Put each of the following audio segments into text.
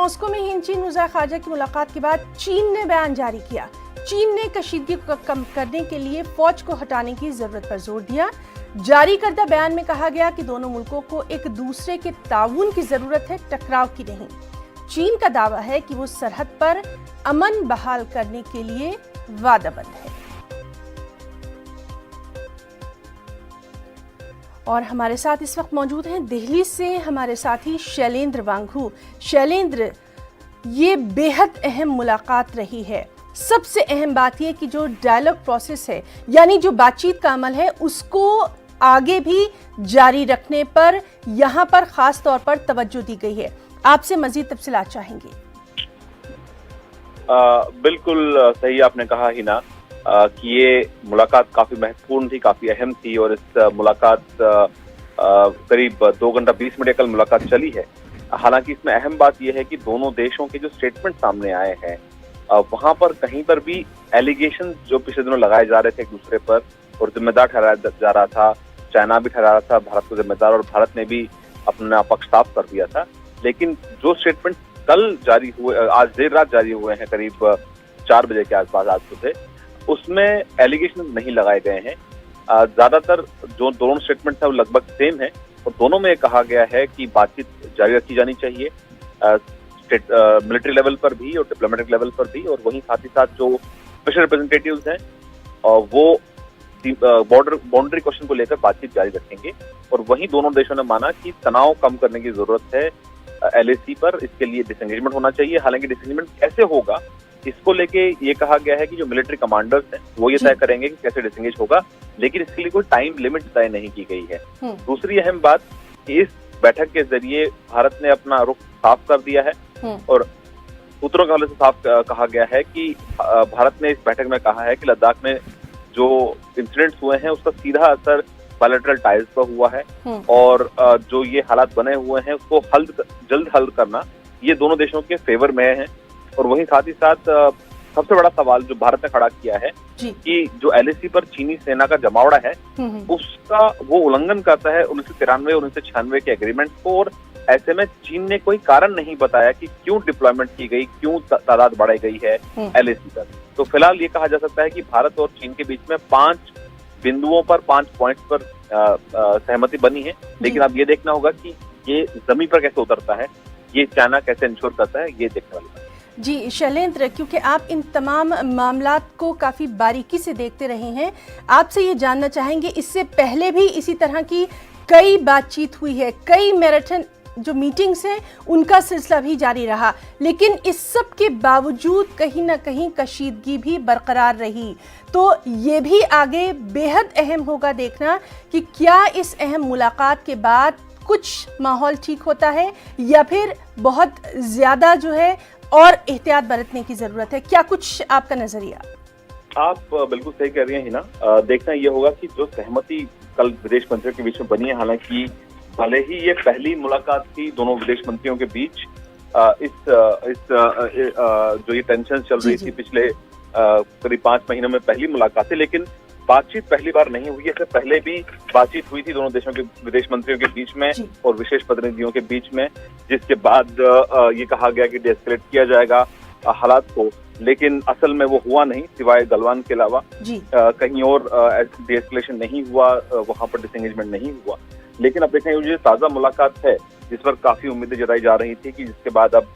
Moscow में हिंद चीन मुज़ाहिर ख़ारजा की मुलाकात के बाद चीन ने बयान जारी किया। चीन ने कशीदगी को कम करने के लिए फौज को हटाने की जरूरत पर जोर दिया। जारी करदा बयान में कहा गया कि दोनों मुल्कों को एक दूसरे के ताउन की जरूरत है, टकराव की नहीं। चीन का दावा है कि वो सरहद पर अमन बहाल करने के लिए वादाबंद है। और हमारे साथ इस वक्त मौजूद हैं दिल्ली से हमारे साथी शैलेंद्र वांगू। शैलेंद्र, ये बेहद अहम मुलाकात रही है। सबसे अहम बात यह कि जो डायलॉग प्रोसेस है, यानी जो बातचीत का अमल है, उसको आगे भी जारी रखने पर यहाँ पर खास तौर पर तवज्जो दी गई है। आपसे मजीद तफसीलात चाहेंगे। बिल्कुल सही आपने कहा ही ना कि ये मुलाकात काफी महत्वपूर्ण थी, काफी अहम थी और इस मुलाकात करीब 2 घंटा 20 मिनट कल मुलाकात चली है। हालांकि इसमें अहम बात यह है कि दोनों देशों के जो स्टेटमेंट सामने आए हैं वहां पर कहीं पर भी एलिगेशन जो पिछले दिनों लगाए जा रहे थे एक दूसरे पर और जिम्मेदार ठहराया जा रहा था, चाइना भी ठहरा रहा था भारत को जिम्मेदार और भारत ने भी अपना पक्ष साफ कर दिया था। लेकिन जो स्टेटमेंट कल जारी हुए, आज देर रात जारी हुए हैं करीब 4 बजे के आसपास आज सुबह, उसमें एलिगेशन नहीं लगाए गए हैं। ज्यादातर जो दोनों स्टेटमेंट है वो लगभग सेम है और दोनों में कहा गया है कि बातचीत जारी रखी जानी चाहिए, मिलिट्री लेवल पर भी और डिप्लोमेटिक लेवल पर भी, और वहीं साथ ही साथ जो स्पेशल रिप्रेजेंटेटिव्स हैं वो बाउंड्री क्वेश्चन को लेकर बातचीत जारी रखेंगे। और वहीं दोनों देशों ने माना कि तनाव कम करने की जरूरत है LAC पर, इसके लिए डिसएंगेजमेंट होना चाहिए। हालांकि डिसएंगेजमेंट कैसे होगा इसको लेके ये कहा गया है कि जो मिलिट्री कमांडर्स हैं वो ये तय करेंगे कि कैसे डिसएंगेज होगा, लेकिन इसके लिए कोई टाइम लिमिट तय नहीं की गई है। दूसरी अहम बात कि इस बैठक के जरिए भारत ने अपना रुख साफ कर दिया है और सूत्रों के हवाले से साफ कहा गया है कि भारत ने इस बैठक में कहा है कि लद्दाख में जो इंसिडेंट्स हुए हैं उसका सीधा असर बायलैटरल टाइज पर हुआ है और जो ये हालात बने हुए हैं उसको जल्द हल करना ये दोनों देशों के फेवर में है। और वहीं साथ ही साथ सबसे बड़ा सवाल जो भारत ने खड़ा किया है कि जो LAC पर चीनी सेना का जमावड़ा है उसका वो उल्लंघन करता है 1993 और 1996 के एग्रीमेंट को, और ऐसे में चीन ने कोई कारण नहीं बताया कि क्यों डिप्लॉयमेंट की गई, क्यों तादाद बढ़ाई गई है LAC पर। तो फिलहाल ये कहा जा सकता है कि भारत और चीन के बीच में 5 बिंदुओं पर 5 पॉइंट्स पर सहमति बनी है, लेकिन अब ये देखना होगा कि ये जमीन पर कैसे उतरता है, ये चाइना कैसे इंश्योर करता है, ये देखने वाली बात है। जी शैलेंद्र, क्योंकि आप इन तमाम मामलात को काफ़ी बारीकी से देखते रहे हैं, आपसे ये जानना चाहेंगे, इससे पहले भी इसी तरह की कई बातचीत हुई है, कई मैराथन जो मीटिंग्स हैं उनका सिलसिला भी जारी रहा, लेकिन इस सब के बावजूद कहीं ना कहीं कशीदगी भी बरकरार रही। तो ये भी आगे बेहद अहम होगा देखना कि क्या इस अहम मुलाकात के बाद कुछ माहौल ठीक होता है या फिर बहुत ज़्यादा जो है और एहतियात बरतने की ज़रूरत है। क्या कुछ आपका नज़रिया? आप बिल्कुल सही कह रही हैं हिना। देखना ये होगा कि जो सहमति कल विदेश मंत्रियों के बीच में बनी है, हालांकि भले ही ये पहली मुलाकात थी दोनों विदेश मंत्रियों के बीच, जो ये टेंशन चल रही थी पिछले करीब 5 महीनों में पहली मुलाकात थी, लेकिन बातचीत पहली बार नहीं हुई। इससे पहले भी बातचीत हुई थी दोनों देशों के विदेश मंत्रियों के बीच में और विशेष प्रतिनिधियों के बीच में, जिसके बाद ये कहा गया कि डीएस्केलेट किया जाएगा हालात को, लेकिन असल में वो हुआ नहीं, सिवाय गलवान के अलावा कहीं और डीएस्केलेशन नहीं हुआ, वहां पर डिसएंगेजमेंट नहीं हुआ। लेकिन अब देखें, ये ताजा मुलाकात है जिस पर काफी उम्मीदें जताई जा रही थी कि जिसके बाद अब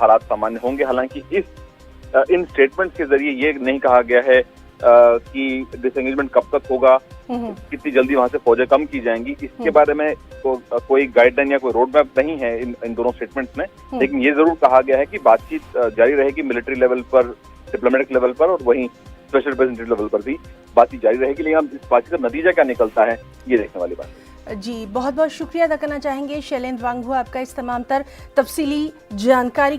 हालात सामान्य होंगे। हालांकि इन स्टेटमेंट के जरिए ये नहीं कहा गया है कि डिसएंगेजमेंट कब तक होगा, कितनी जल्दी वहां से फौजें कम की जाएंगी, इसके बारे में कोई गाइडलाइन या कोई रोड मैप नहीं है इन दोनों स्टेटमेंट्स में। लेकिन ये जरूर कहा गया है कि बातचीत जारी रहेगी मिलिट्री लेवल पर, डिप्लोमेटिक लेवल पर और वहीं स्पेशल रिप्रेजेंटेटिव लेवल पर भी बातचीत जारी रहेगी। लेकिन इस बातचीत का नतीजा क्या निकलता है ये देखने वाली बात है। जी बहुत बहुत शुक्रिया अदा करना चाहेंगे शैलेंद्र वांगू आपका इस तमाम तर तफसीली जानकारी